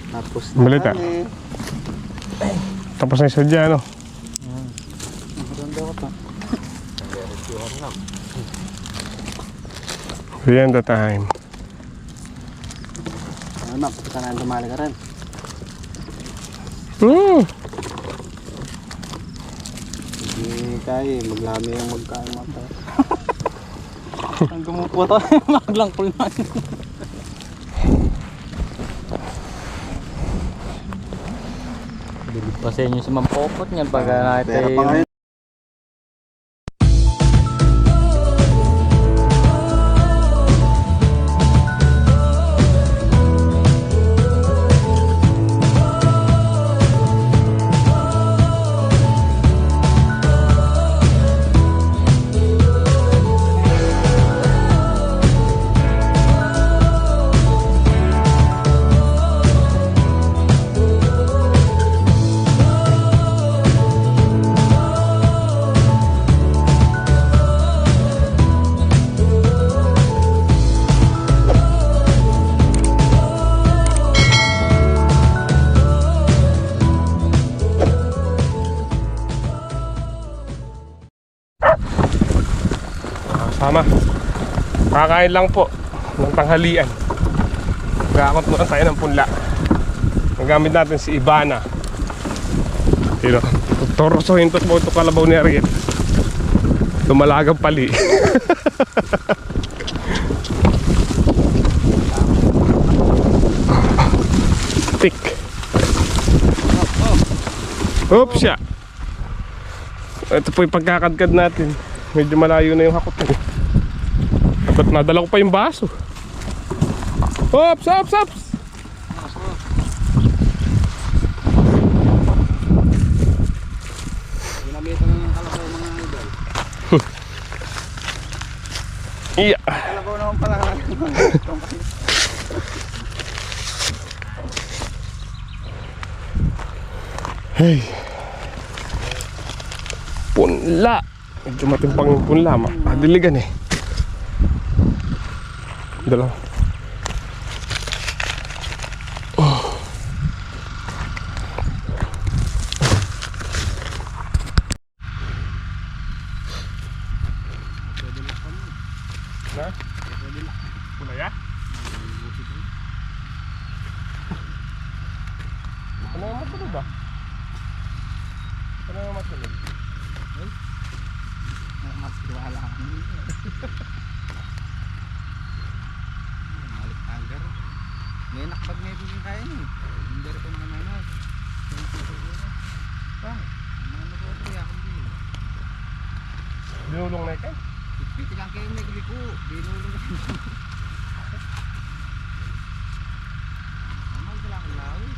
Tapos na Balita. kami. Tapos na yung sadya, ano? Maganda ko to. Beyond the time. Ano, kita na dumali ka rin. Hindi kaya, maglami yung magkain mo tayo. Ang gumupo to, maglang kulman. Bilib pa sa inyo si Mampopot niyan pag nakita Pero pa ngayon. Sama. Kakain lang po ng tanghalian. Gakot muna tayo ng punla. Ang gamit natin si Ivana. Pero tutorosohin to po ito kalabaw ni Ariel. Lumalagang pali. Tik. Oops siya. Ito po yung pagkakadkad natin. Medyo malayo na yung hakot na. Dapat nadala ko pa yung baso. Ops, ops, ops. Ginamitan na ng kalabaw mga idol. Iya. Kalabaw naman pala. Hey. Punla. Medyo matimpang yung punla. Madiligan eh. Dalaw. Na? Pula ya? Ano yung matulog ba? Ano yung matulog? Mas wala kami. Malik tanger. May nakpag na ito yung kaya niyo. Hindi rin ko naman naman. Mga nakotoy akong din. Binulong na ikan? Piti lang kayo may liko. Binulong na kayo. Naman pala akong lawi.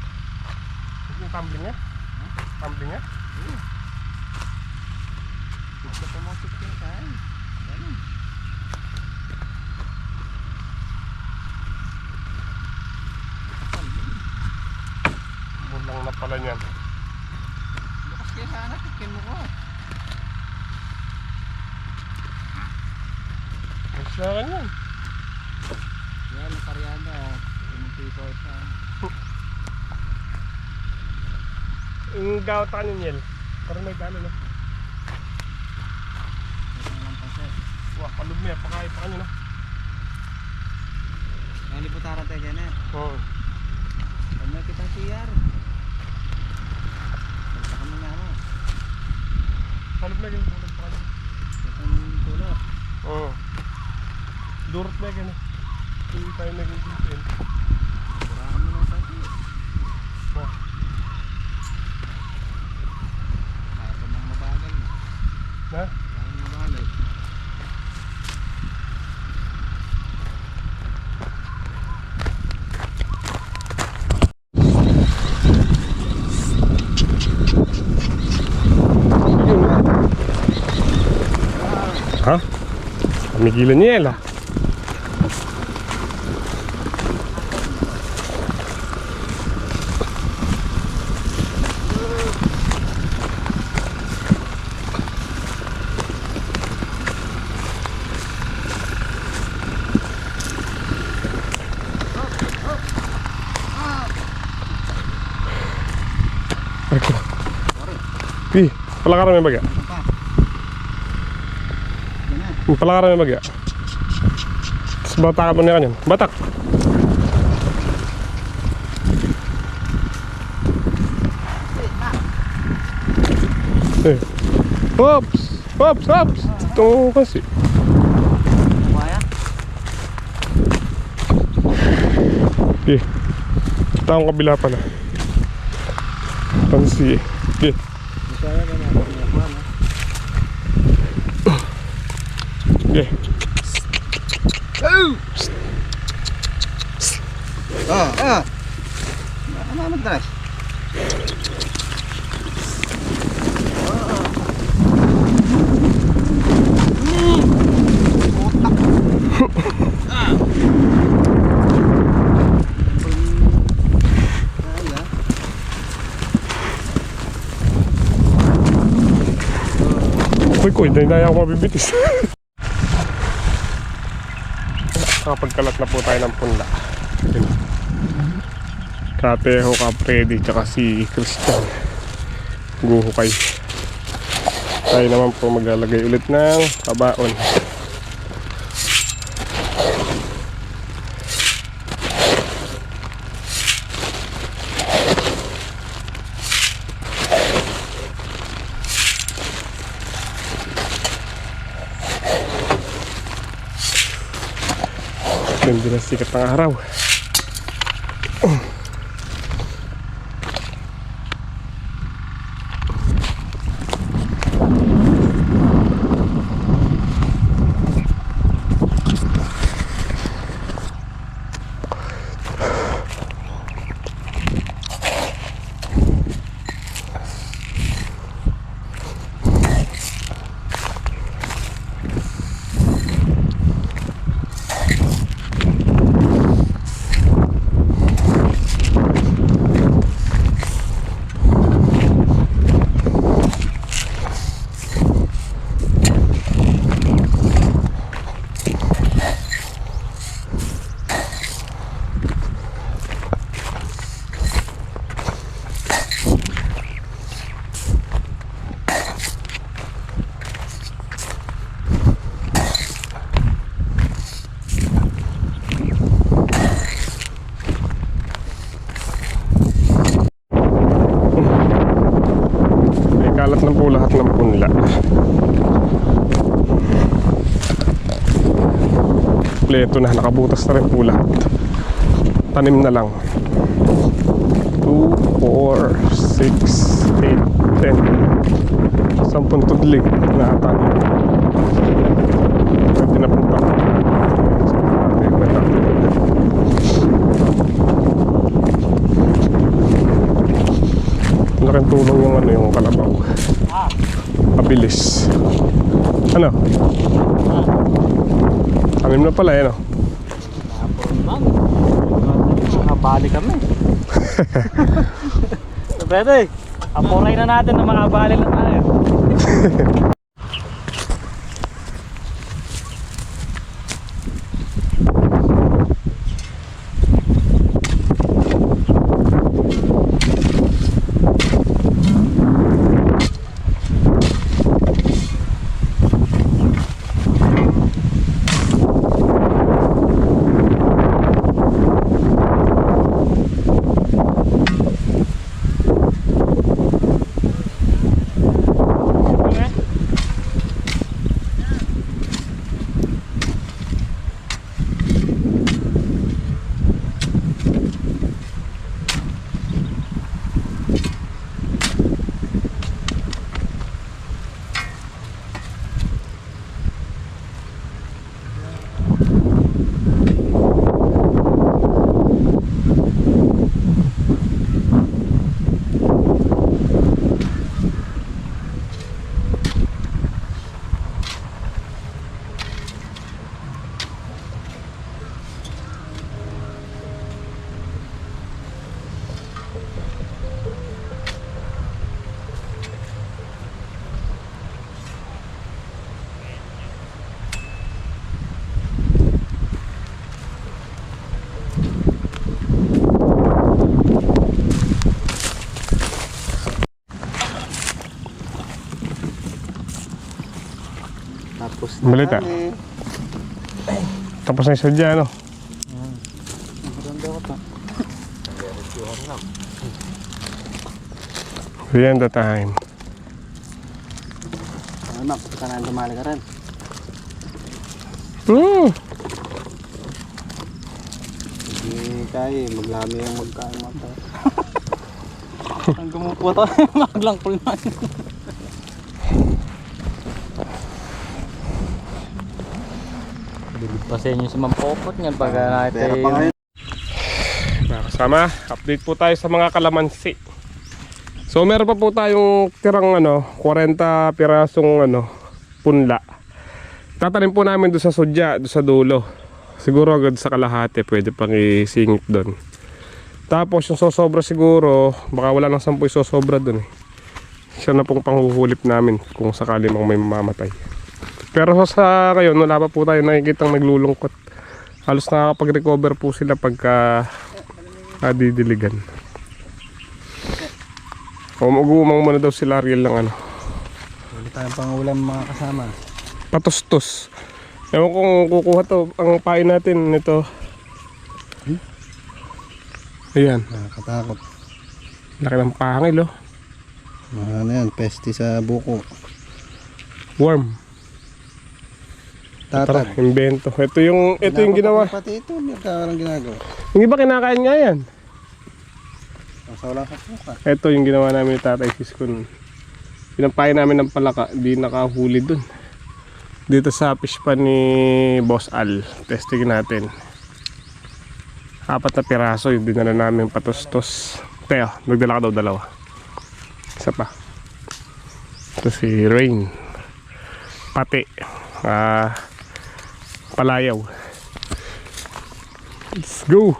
Yung tumbling niya? Tumbling niya? Gusto ko mo sit yung kaya. Ganun. Bulang na pala niyan. Bukas kayo sana. Tikin mo ko. Masyakan yan. Yan, nakaryada. Pinupiso sa. Yung gawat ka niyan. Parang may dalo na. Wah, palog niya. Pakain pa kanyo na. Yan, libutaran tayo dyan eh. Oo. Pag may kitang CR. Basta kami nga mo. Palog na yung bulog pa kanyo. Kitang tulot. Oo. Durot na yan. Hindi tayo nag-iitin. Burahan mo lang tayo. Oh. Kaya pa mga mabagal. Na? Kaya mabagal. Ha? Pamigilan niya Ella. Ako. Palakaran may bagya. Palakaran may bagya. Tapos batakan mo niya kanyan. Batak! Eh. Hops! Hops! Hops! Ito kasi. Kaya? Okay. Taong kabila pala. Pansi eh. Okay. Okay. Ano magdalas? Uy, dahil ako mabibitis. Nakapagkalat na po tayo ng punla. Kateho, Kapredi, tsaka si Christian. Guhukay. Tayo naman po maglalagay ulit ng kabaon. Ganda na sikat ng araw. Kalat na po lahat ng punla. Kompleto na, nakabutas na rin po lahat. Tanim na lang. 2, 4, 6, 8, 10. 10 tudlig na tanim. Pwede na punta. Laking tulong yung yung kalabaw. Mabilis. Ano? Tanim na pala no? Nakabali kami. Pwede. Apuray na natin na makabali na tayo. Balita. Tapos na yung sadya, ano? Maganda ko to. Yan the time. Ano, kita na dumali ka rin. Hindi kaya, maglami yung magkain mata. Ang gumupo to, maglang pulman. Bilib pa sa inyo si Ma'am Popot nga pag Pera pa nakita ngayon. Mga kasama, update po tayo sa mga kalamansi. So meron pa po tayong tirang 40 pirasong punla. Tatanim po namin doon sa sudya, doon sa dulo. Siguro agad sa kalahati, pwede pang isingit doon. Tapos yung sosobra siguro, baka wala nang 10 sosobra doon eh. Siya na pong panghuhulip namin kung sakali mang may mamamatay. Pero sa ngayon, wala pa po tayo nakikitang naglulungkot. Halos nakakapag-recover po sila pagka didiligan. Umang muna daw sila Ariel ng Wala tayong pangulam mga kasama. patustos. Ewan kung kukuha to ang pain natin nito. Ayan, Nakakatakot. laki ng pangil oh. Ano yan, peste sa buko. Worm. Tara, Tatad. invento. Ito yung ginawa. Pati ito, may karang ginagawa. Yung iba kinakain nga yan. Kasaw lang sa suka. Ito yung ginawa namin ni Tatay Siskon. Pinapain namin ng palaka, di nakahuli dun. Dito sa fish pan ni Boss Al. Testing natin. 4 na piraso yung dinala namin patustos. Teo, nagdala ka daw 2. Isa pa. Ito si Rain. Pati. Palayaw. Let's go.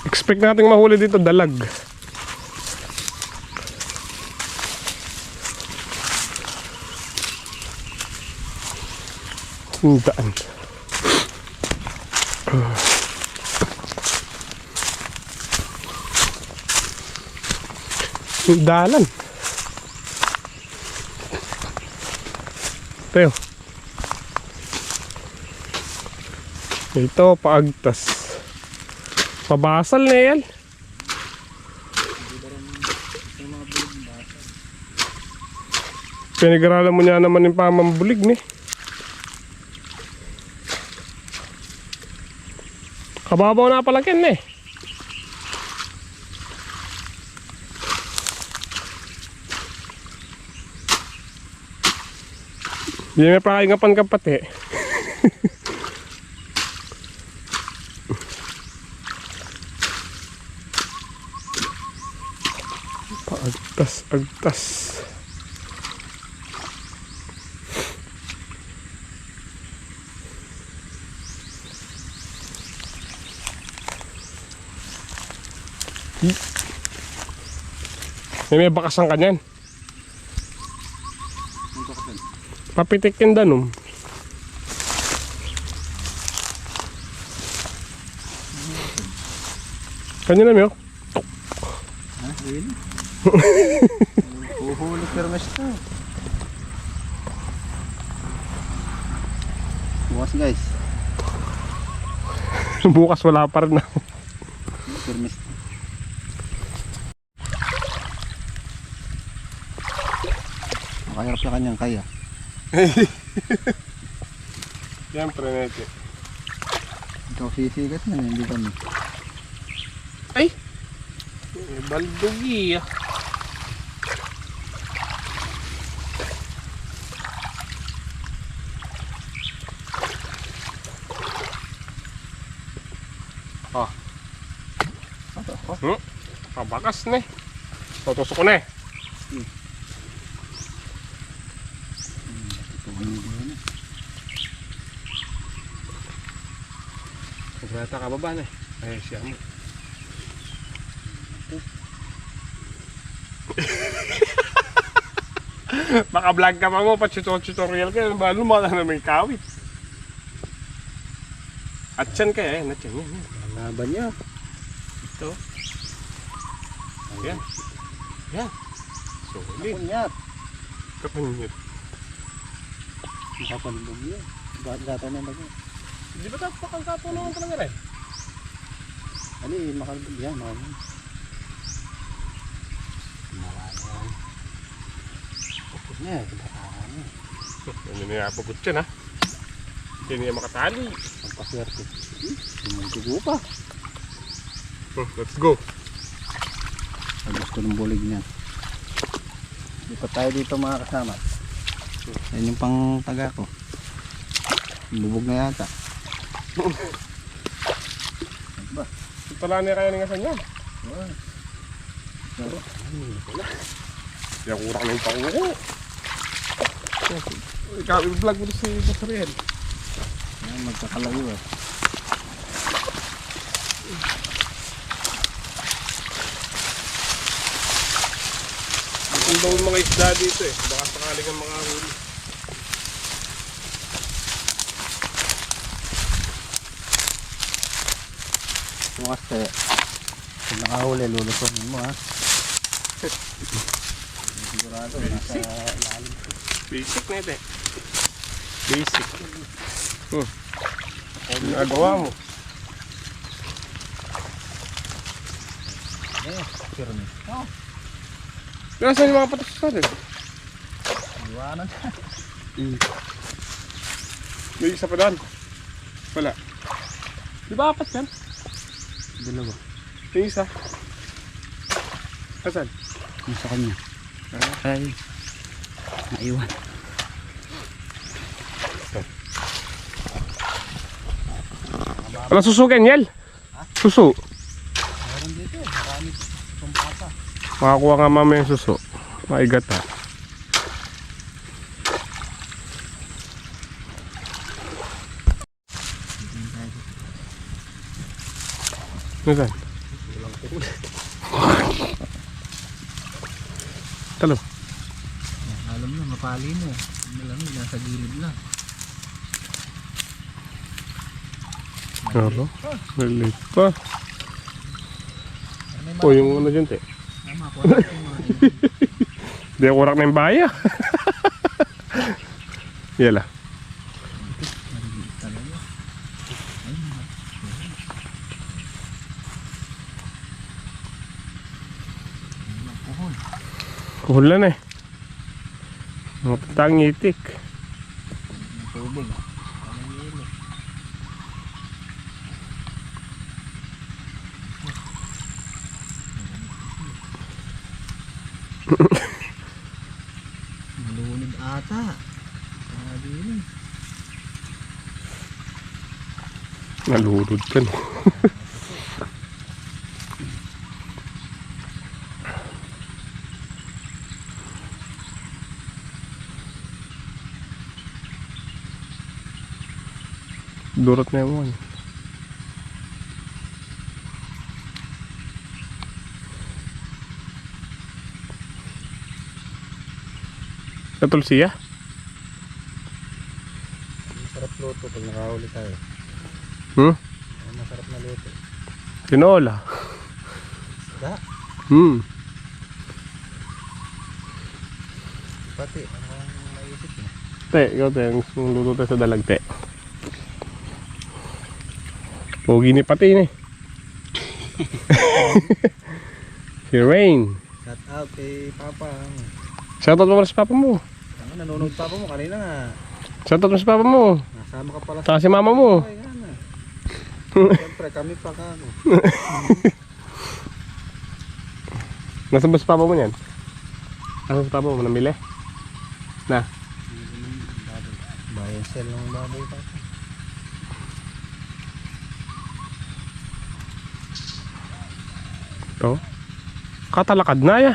Expect nating mahuli dito dalag. Ang daan. Ang dalan. Teo. Ito, paagtas. Pabasal na yan. Pinag-aralan mo niya naman yung pamambulig ni. Kababaw na pala kin eh. Hindi may pakaingapan ka pati. Agtas. May bakasan ka niyan. Papitik yung danom. Kanya na miyo? Ha? Really? Uhulog permes to. Bukas guys. Bukas wala pa rin na. Permes to. Makahirap na kanyang kaya. Yan, prenete. Ikaw sisigat na, hindi kami. Ay! Baldugi ah. Oh. Pabakas na eh. Tutusok ko na eh. Pagrata ka baba na eh. Ay, siya mo. Baka vlog ka pa mo, pa-tutorial ka. Balo mo na may kawit. At yan kaya, yan. Laban niya. Ito. Ayan. Yan. Solid. Kunyat. Kapunyot. Nakapalubog yun. Gata na bago. Di ba tapos pakangkapo naman talaga rin? Ali, makalubog yan. Marami. Pupot na. Marami. Ano na yung pupot yan ha? Hindi niya makatali. Ang paswerte. Sumutugo pa. Let's go. Ang gusto ng bulig niya. Di pa tayo dito mga kasama. Yan yung pang taga ko. Bubog na yata. Ba? Tala niya kaya ningasan yan. Oo. Kaya kurak na yung panguko. Ikaw, i-vlog mo si Boss Riel. Yan, magkakalayo eh. Ang daw mga isda dito eh. Baka sakaling ang mga huli. Bukas kaya. Kung nakahuli, lulusonin mo ha. Sigurado, nasa ilalim. Basic na ito eh. Basic. Nagawa mo. Pirmi. Oh, Nasaan yung mga patas sa atin? iwanan. May isa pa doon. Wala. Di ba apat yan? Dalawa. Yung isa. Nasaan? Yung sa kanya. Ay, naiwan. Wala suso Kenyel? Suso. Meron dito, marami sumpata. Makakuha nga mamaya yung suso. Maigat ha. Nasaan? Talo. Alam na, mapali mo. Malamig, nasa gilid na. Ano? Maliit pa. O yung ano dyan te. Tama, kuha natin mga Hindi ako kurak na yung baya. Yala. maliit talaga. Ay, puhol. Kuhulan eh. Mga patang itik. Tubig. Ano yelo? Malunod ata. Sabi yun. Nalurod ka no. Durot na yung mga. Katulsiya? Masarap luto pag nakahuli tayo. Masarap na luto. Tinola. Isda. Pati, ano ang naisip mo? Te, ikaw te, ang luto tayo sa dalag te. Pogi ni pati ni. Si Rain. Shout out kay Papa. Shoutout mo sa papa mo. Ano, nanonood Papa mo kanina nga. Shoutout mo sa papa mo. Nasama ka pala Saka si mama mo. Ay, yan na. Siyempre, kami pa ka. Ano. Nasaan ba sa papa mo niyan? Nasaan sa papa mo? Namili? Na? Bayan sell ng baboy pa. Ito? Katalakad na ya.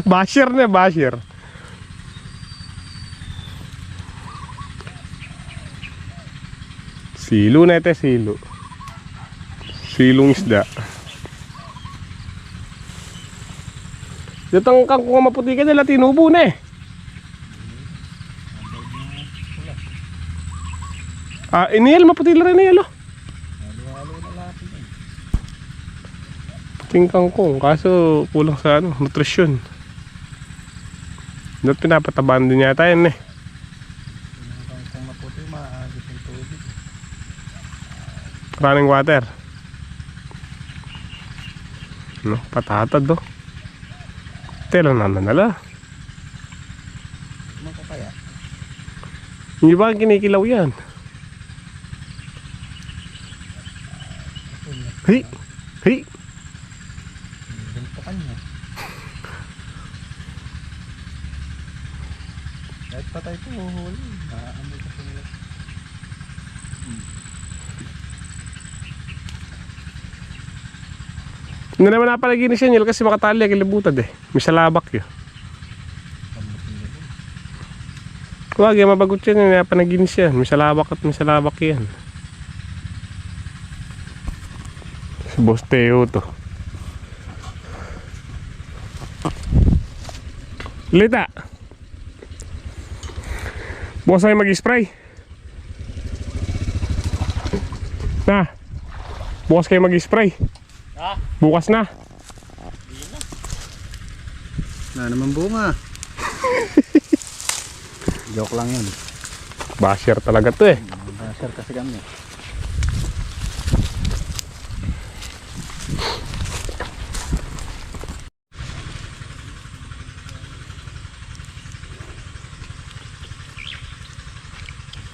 Basher na, basher. Silo na ito, silo. Silong isda. Datang kang kung maputi ka nila, tinubo na eh. Inihal, maputi lang rin na yelo. Halo-halo na lahat. Munting kangkong, kaso kulang sa ano, nutrisyon. Dapat pinapatabaan din yata yan eh. Kung maputi, maagos yung tubig. Running water. No, patatad do. Telo naman nala. Ano ka kaya? Hindi ba kinikilaw yan? Hey! Hey! Ganito kanya. Kahit patay ito, huhuli. Naamoy kasi nila. Hindi naman napalaginis yan, kasi makatali ang kilibutad eh. May salabak yun. Huwag yan, mabagot yan, hindi napanaginis yan. May salabak at may salabak yan. Si Boss Teo to. Lita! Bukas tayo mag-spray. Na! Bukas kayo mag-spray. Ha? Bukas na. Wala naman bunga. Joke lang yun. Basher talaga to eh. Share kasi kami.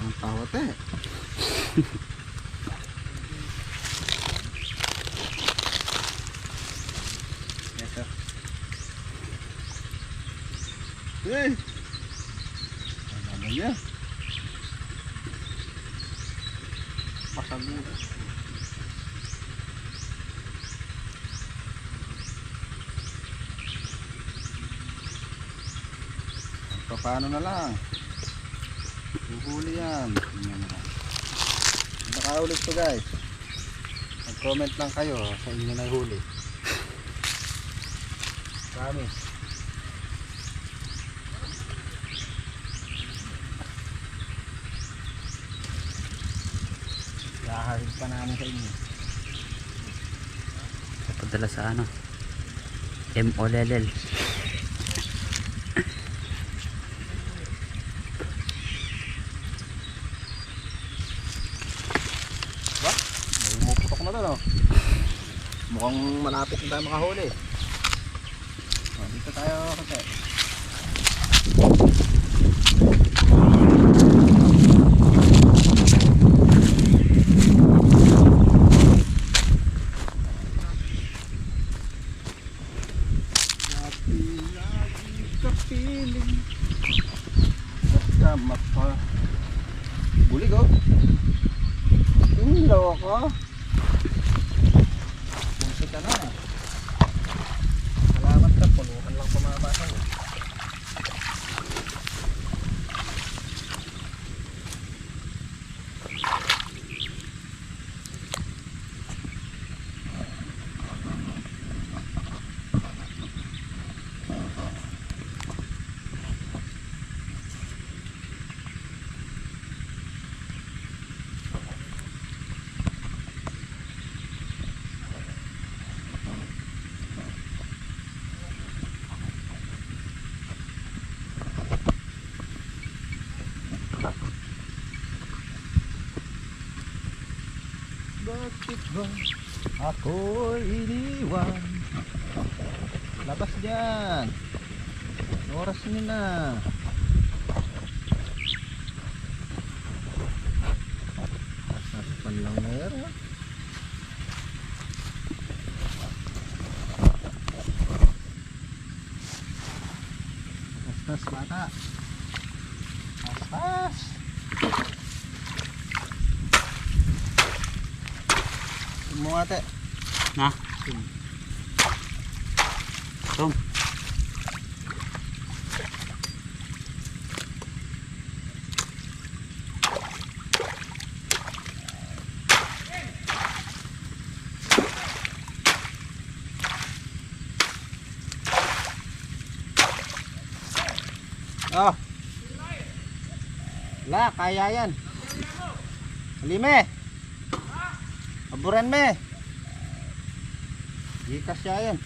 Ang tawat eh. Yes sir. Eh! Ano naman niya? Pasag mo. Paano na lang? Huhuli yan. Nakaulit to guys. Mag-comment lang kayo sa inyo na huli. Promise. Laharin pa namin sa inyo. Padala sa ano, MOLL. Umuputok na doon oh. Mukhang malapit na tayo makahuli. Oh, dito tayo kasi. Kapiling kasama pa. Bulig oh. Loko. Bumsi ka na. Salamat ka. Pulukan lang pumabasa mo. Bakit ba ako'y iniwan? Labas dyan. Oras nyo na. Naspan lang na yan ha. Aspas bata. Aspas. Mo ate. Na? Tom. Oh. La, kaya yan. Halime. Aburan me. Gikas siya yan.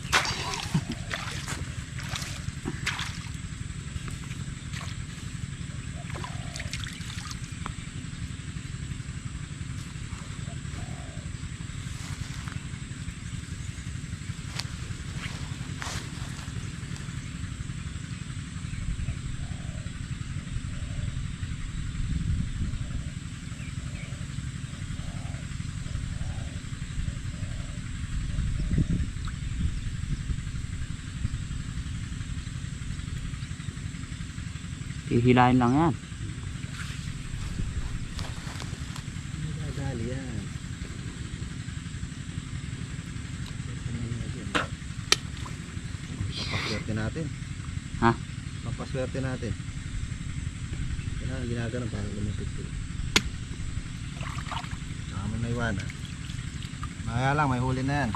Hihilahin lang yan. Dali yan. Papaswerte natin. Ha? Papaswerte natin. Ginaganon para lumipit sila. Naman na iwanan. Kaya lang, may huli na yan.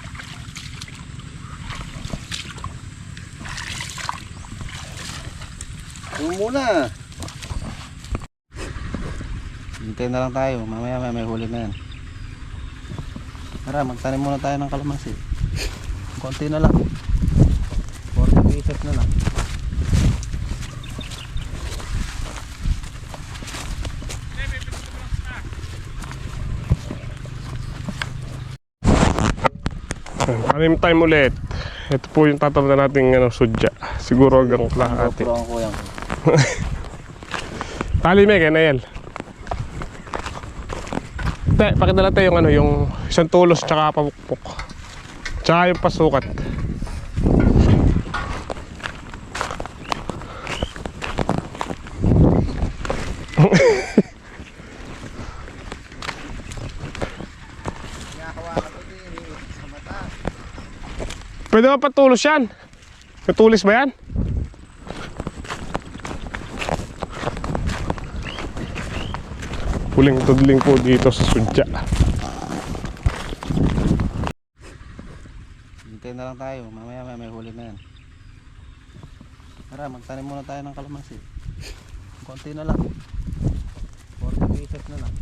Muna. Hintay na lang tayo. Mamaya may huli na yan. Tara, magtanim muna tayo ng kalamansi. Konti na lang. 40 pieces na lang. Tanim time ulit. Ito po yung tatamnan nating sudya. Siguro hanggang kalahati. GoPro ang kuyang ko. Tali me, kaya na yan. Te, pakita natin yung yung isang tulos tsaka pabukpok. Tsaka yung pasukat. Pwede ba patulos yan? Natulis ba yan? Huling tudling po dito sa sudya. Hintay na lang tayo. Mamaya may huli na yan. Tara, magtanim muna tayo ng kalamansi. Konti na lang. 40 pieces na lang.